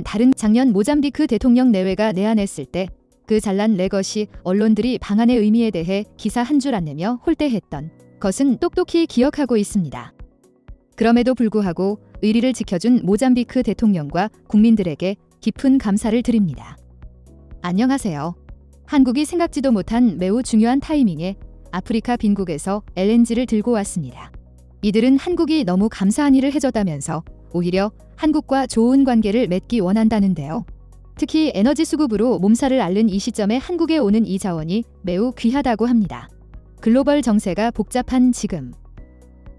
다른 작년 모잠비크 대통령 내외가 내한했을 때 그 잘난 레것이 언론들이 방한의 의미에 대해 기사 한 줄 안 내며 홀대했던 것은 똑똑히 기억하고 있습니다. 그럼에도 불구하고 의리를 지켜준 모잠비크 대통령과 국민들에게 깊은 감사를 드립니다. 안녕하세요. 한국이 생각지도 못한 매우 중요한 타이밍에 아프리카 빈국에서 LNG를 들고 왔습니다. 이들은 한국이 너무 감사한 일을 해줬다면서 오히려 한국과 좋은 관계를 맺기 원한다는데요. 특히 에너지 수급으로 몸살을 앓는 이 시점에 한국에 오는 이 자원이 매우 귀하다고 합니다. 글로벌 정세가 복잡한 지금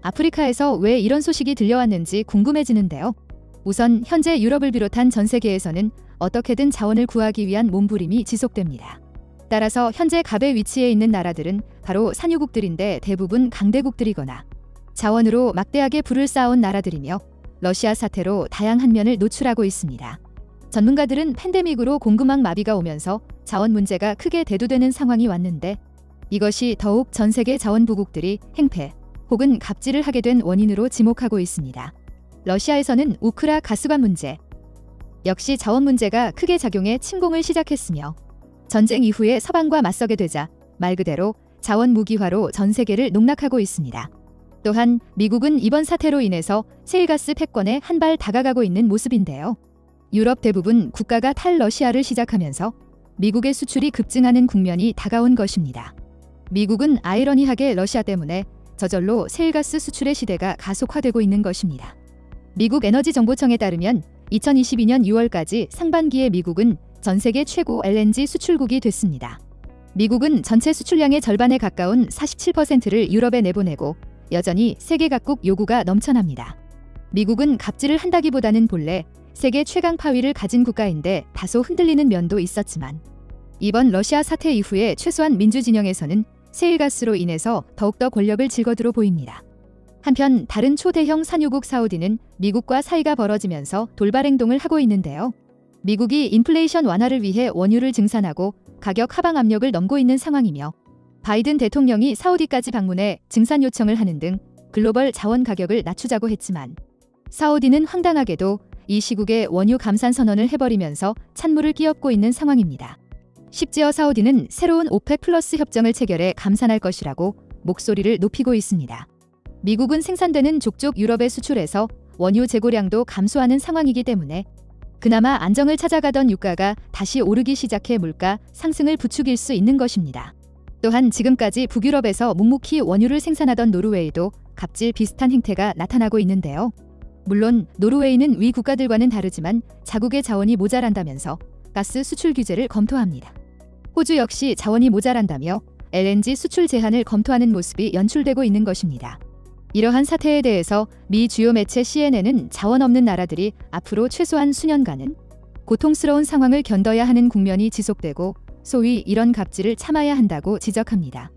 아프리카에서 왜 이런 소식이 들려왔는지 궁금해지는데요. 우선 현재 유럽을 비롯한 전 세계에서는 어떻게든 자원을 구하기 위한 몸부림이 지속됩니다. 따라서 현재 갑의 위치에 있는 나라들은 바로 산유국들인데 대부분 강대국들이거나 자원으로 막대하게 부를 쌓아온 나라들이며 러시아 사태로 다양한 면을 노출하고 있습니다. 전문가들은 팬데믹으로 공급망 마비가 오면서 자원 문제가 크게 대두되는 상황이 왔는데 이것이 더욱 전 세계 자원부국들이 행패 혹은 갑질을 하게 된 원인으로 지목하고 있습니다. 러시아에서는 우크라 가스관 문제 역시 자원 문제가 크게 작용해 침공을 시작했으며 전쟁 이후에 서방과 맞서게 되자 말 그대로 자원 무기화로 전 세계를 농락하고 있습니다. 또한 미국은 이번 사태로 인해서 셰일가스 패권에 한 발 다가가고 있는 모습인데요. 유럽 대부분 국가가 탈러시아를 시작하면서 미국의 수출이 급증하는 국면이 다가온 것입니다. 미국은 아이러니하게 러시아 때문에 저절로 셰일가스 수출의 시대가 가속화되고 있는 것입니다. 미국 에너지정보청에 따르면 2022년 6월까지 상반기에 미국은 전 세계 최고 LNG 수출국이 됐습니다. 미국은 전체 수출량의 절반에 가까운 47%를 유럽에 내보내고 여전히 세계 각국 요구가 넘쳐납니다. 미국은 갑질을 한다기보다는 본래 세계 최강 파위를 가진 국가인데 다소 흔들리는 면도 있었지만 이번 러시아 사태 이후에 최소한 민주 진영에서는 셰일가스로 인해서 더욱더 권력을 질거들어 보입니다. 한편 다른 초대형 산유국 사우디는 미국과 사이가 벌어지면서 돌발 행동을 하고 있는데요. 미국이 인플레이션 완화를 위해 원유를 증산하고 가격 하방 압력을 넘고 있는 상황이며 바이든 대통령이 사우디까지 방문해 증산 요청을 하는 등 글로벌 자원 가격을 낮추자고 했지만 사우디는 황당하게도 이 시국에 원유 감산 선언을 해버리면서 찬물을 끼얹고 있는 상황입니다. 심지어 사우디는 새로운 오펙 플러스 협정을 체결해 감산할 것이라고 목소리를 높이고 있습니다. 미국은 생산되는 족족 유럽에 수출해서 원유 재고량도 감소하는 상황이기 때문에 그나마 안정을 찾아가던 유가가 다시 오르기 시작해 물가 상승을 부추길 수 있는 것입니다. 또한 지금까지 북유럽에서 묵묵히 원유를 생산하던 노르웨이도 갑질 비슷한 행태가 나타나고 있는데요. 물론 노르웨이는 위 국가들과는 다르지만 자국의 자원이 모자란다면서 가스 수출 규제를 검토합니다. 호주 역시 자원이 모자란다며 LNG 수출 제한을 검토하는 모습이 연출되고 있는 것입니다. 이러한 사태에 대해서 미 주요 매체 CNN은 자원 없는 나라들이 앞으로 최소한 수년간은 고통스러운 상황을 견뎌야 하는 국면이 지속되고 소위 이런 갑질을 참아야 한다고 지적합니다.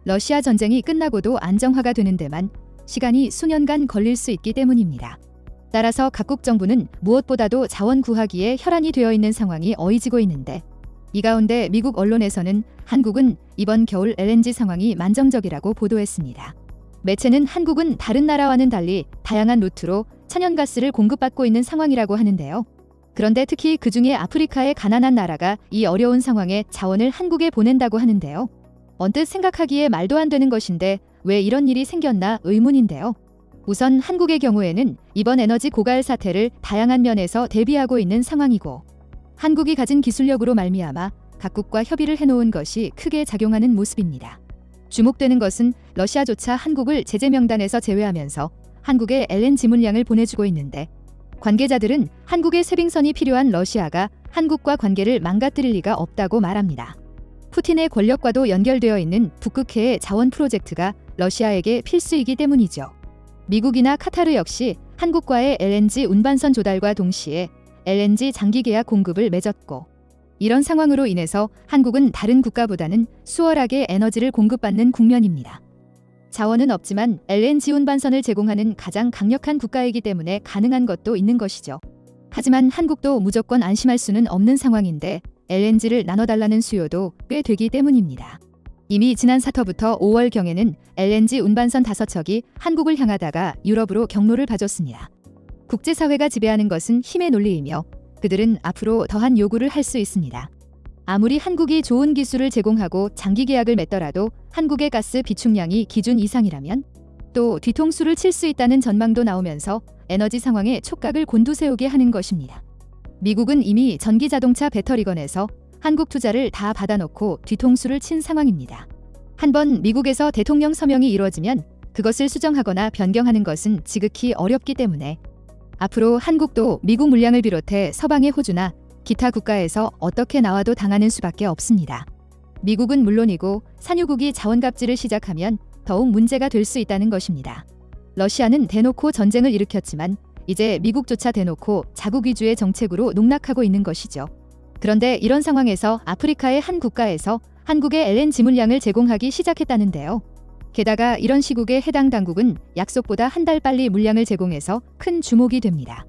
러시아 전쟁이 끝나고도 안정화가 되는 데만 시간이 수년간 걸릴 수 있기 때문입니다. 따라서 각국 정부는 무엇보다도 자원 구하기에 혈안이 되어 있는 상황이 어이지고 있는데 이 가운데 미국 언론에서는 한국은 이번 겨울 LNG 상황이 만정적이라고 보도했습니다. 매체는 한국은 다른 나라와는 달리 다양한 루트로 천연가스를 공급받고 있는 상황이라고 하는데요. 그런데 특히 그중에 아프리카의 가난한 나라가 이 어려운 상황에 자원을 한국에 보낸다고 하는데요. 언뜻 생각하기에 말도 안 되는 것인데 왜 이런 일이 생겼나 의문인데요. 우선 한국의 경우에는 이번 에너지 고갈 사태를 다양한 면에서 대비하고 있는 상황이고 한국이 가진 기술력으로 말미암아 각국과 협의를 해놓은 것이 크게 작용하는 모습입니다. 주목되는 것은 러시아조차 한국을 제재 명단에서 제외하면서 한국에 LNG 물량을 보내주고 있는데 관계자들은 한국의 쇄빙선이 필요한 러시아가 한국과 관계를 망가뜨릴 리가 없다고 말합니다. 푸틴의 권력과도 연결되어 있는 북극해의 자원 프로젝트가 러시아에게 필수이기 때문이죠. 미국이나 카타르 역시 한국과의 LNG 운반선 조달과 동시에 LNG 장기 계약 공급을 맺었고 이런 상황으로 인해서 한국은 다른 국가보다는 수월하게 에너지를 공급받는 국면입니다. 자원은 없지만 LNG 운반선을 제공하는 가장 강력한 국가이기 때문에 가능한 것도 있는 것이죠. 하지만 한국도 무조건 안심할 수는 없는 상황인데 LNG를 나눠달라는 수요도 꽤 되기 때문입니다. 이미 지난 4터부터 5월경에는 LNG 운반선 5척이 한국을 향하다가 유럽으로 경로를 봐줬습니다. 국제사회가 지배하는 것은 힘의 논리이며 그들은 앞으로 더한 요구를 할 수 있습니다. 아무리 한국이 좋은 기술을 제공하고 장기 계약을 맺더라도 한국의 가스 비축량이 기준 이상이라면 또 뒤통수를 칠 수 있다는 전망도 나오면서 에너지 상황에 촉각을 곤두세우게 하는 것입니다. 미국은 이미 전기자동차 배터리건에서 한국 투자를 다 받아놓고 뒤통수를 친 상황입니다. 한번 미국에서 대통령 서명이 이루어지면 그것을 수정하거나 변경하는 것은 지극히 어렵기 때문에 앞으로 한국도 미국 물량을 비롯해 서방의 호주나 기타 국가에서 어떻게 나와도 당하는 수밖에 없습니다. 미국은 물론이고 산유국이 자원갑질을 시작하면 더욱 문제가 될 수 있다는 것입니다. 러시아는 대놓고 전쟁을 일으켰지만 이제 미국조차 대놓고 자국 위주의 정책으로 농락하고 있는 것이죠. 그런데 이런 상황에서 아프리카의 한 국가에서 한국의 LNG 물량을 제공하기 시작했다는데요. 게다가 이런 시국에 해당 당국은 약속보다 한 달 빨리 물량을 제공해서 큰 주목이 됩니다.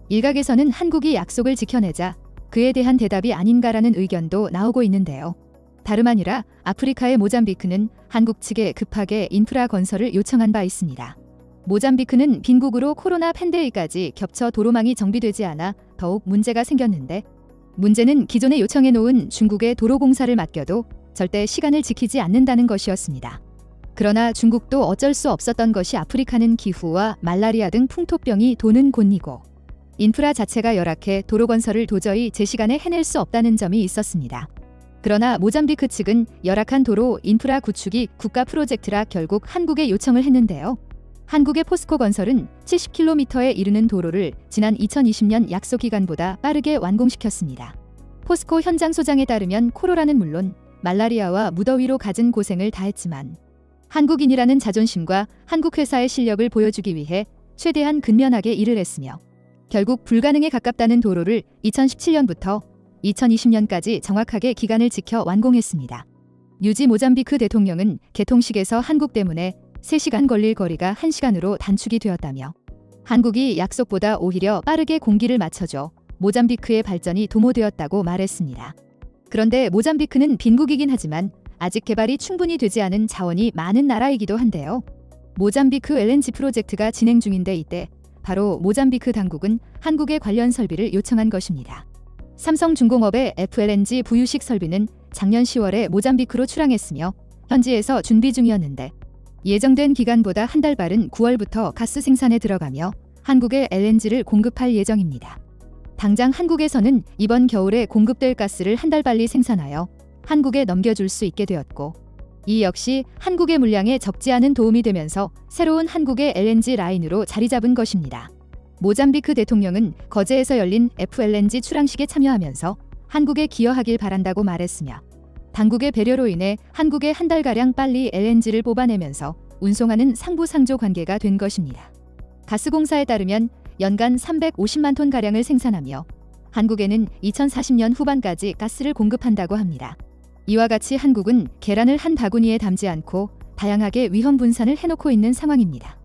일각에서는 한국이 약속을 지켜내자 그에 대한 대답이 아닌가라는 의견도 나오고 있는데요. 다름 아니라 아프리카의 모잠비크는 한국 측에 급하게 인프라 건설을 요청한 바 있습니다. 모잠비크는 빈국으로 코로나 팬데믹까지 겹쳐 도로망이 정비되지 않아 더욱 문제가 생겼는데 문제는 기존에 요청해 놓은 중국의 도로 공사를 맡겨도 절대 시간을 지키지 않는다는 것이었습니다. 그러나 중국도 어쩔 수 없었던 것이 아프리카는 기후와 말라리아 등 풍토병이 도는 곳이고 인프라 자체가 열악해 도로 건설을 도저히 제 시간에 해낼 수 없다는 점이 있었습니다. 그러나 모잠비크 측은 열악한 도로 인프라 구축이 국가 프로젝트라 결국 한국에 요청을 했는데요. 한국의 포스코 건설은 70km에 이르는 도로를 지난 2020년 약속 기간보다 빠르게 완공시켰습니다. 포스코 현장 소장에 따르면 코로나는 물론 말라리아와 무더위로 갖은 고생을 다했지만 한국인이라는 자존심과 한국 회사의 실력을 보여주기 위해 최대한 근면하게 일을 했으며 결국 불가능에 가깝다는 도로를 2017년부터 2020년까지 정확하게 기간을 지켜 완공했습니다. 유지 모잠비크 대통령은 개통식에서 한국 때문에 3시간 걸릴 거리가 1시간으로 단축이 되었다며 한국이 약속보다 오히려 빠르게 공기를 맞춰줘 모잠비크의 발전이 도모되었다고 말했습니다. 그런데 모잠비크는 빈국이긴 하지만 아직 개발이 충분히 되지 않은 자원이 많은 나라이기도 한데요. 모잠비크 LNG 프로젝트가 진행 중인데 이때 바로 모잠비크 당국은 한국의 관련 설비를 요청한 것입니다. 삼성중공업의 FLNG 부유식 설비는 작년 10월에 모잠비크로 출항했으며 현지에서 준비 중이었는데 예정된 기간보다 한 달 빠른 9월부터 가스 생산에 들어가며 한국에 LNG를 공급할 예정입니다. 당장 한국에서는 이번 겨울에 공급될 가스를 한 달 빨리 생산하여 한국에 넘겨줄 수 있게 되었고 이 역시 한국의 물량에 적지 않은 도움이 되면서 새로운 한국의 LNG 라인으로 자리 잡은 것입니다. 모잠비크 대통령은 거제에서 열린 FLNG 출항식에 참여하면서 한국에 기여하길 바란다고 말했으며 당국의 배려로 인해 한국에 한 달가량 빨리 LNG를 뽑아내면서 운송하는 상부상조 관계가 된 것입니다. 가스공사에 따르면 연간 350만 톤가량을 생산하며 한국에는 2040년 후반까지 가스를 공급한다고 합니다. 이와 같이 한국은 계란을 한 바구니에 담지 않고 다양하게 위험 분산을 해놓고 있는 상황입니다.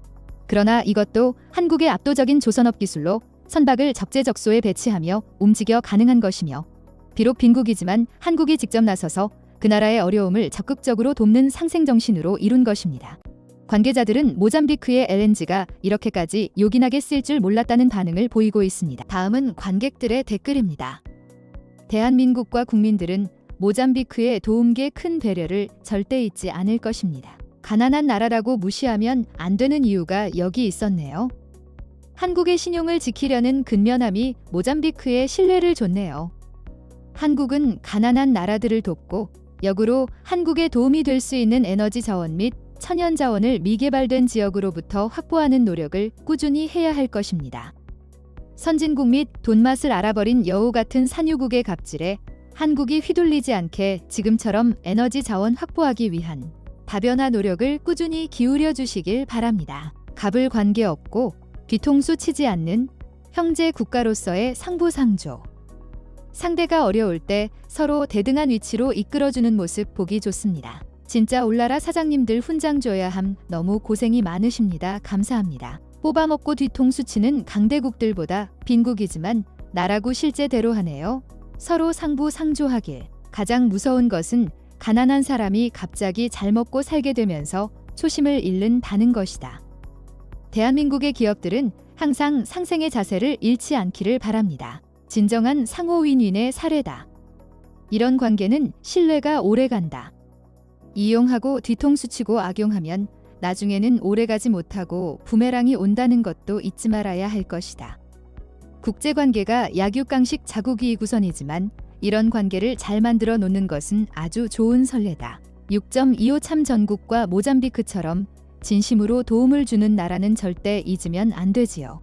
그러나 이것도 한국의 압도적인 조선업 기술로 선박을 적재적소에 배치하며 움직여 가능한 것이며 비록 빈국이지만 한국이 직접 나서서 그 나라의 어려움을 적극적으로 돕는 상생정신으로 이룬 것입니다. 관계자들은 모잠비크의 LNG가 이렇게까지 요긴하게 쓸 줄 몰랐다는 반응을 보이고 있습니다. 다음은 관객들의 댓글입니다. 대한민국과 국민들은 모잠비크의 도움께 큰 배려를 절대 잊지 않을 것입니다. 가난한 나라라고 무시하면 안 되는 이유가 여기 있었네요. 한국의 신용을 지키려는 근면함이 모잠비크의 신뢰를 줬네요. 한국은 가난한 나라들을 돕고 역으로 한국에 도움이 될 수 있는 에너지 자원 및 천연 자원을 미개발된 지역으로부터 확보하는 노력을 꾸준히 해야 할 것입니다. 선진국 및 돈맛을 알아버린 여우 같은 산유국의 갑질에 한국이 휘둘리지 않게 지금처럼 에너지 자원 확보하기 위한 다변화 노력을 꾸준히 기울여 주시길 바랍니다. 갑을 관계없고 뒤통수 치지 않는 형제 국가로서의 상부상조. 상대가 어려울 때 서로 대등한 위치로 이끌어주는 모습 보기 좋습니다. 진짜 올라라 사장님들 훈장 줘야 함. 너무 고생이 많으십니다. 감사합니다. 뽑아먹고 뒤통수 치는 강대국들보다 빈국이지만 나라고 실제대로 하네요. 서로 상부상조하길. 가장 무서운 것은 가난한 사람이 갑자기 잘 먹고 살게 되면서 초심을 잃는다는 것이다. 대한민국의 기업들은 항상 상생의 자세를 잃지 않기를 바랍니다. 진정한 상호 윈윈의 사례다. 이런 관계는 신뢰가 오래간다. 이용하고 뒤통수 치고 악용하면 나중에는 오래가지 못하고 부메랑이 온다는 것도 잊지 말아야 할 것이다. 국제관계가 약육강식 자국이구선이지만 이런 관계를 잘 만들어 놓는 것은 아주 좋은 선례다. 6.25 참전국과 모잠비크처럼 진심으로 도움을 주는 나라는 절대 잊으면 안 되지요.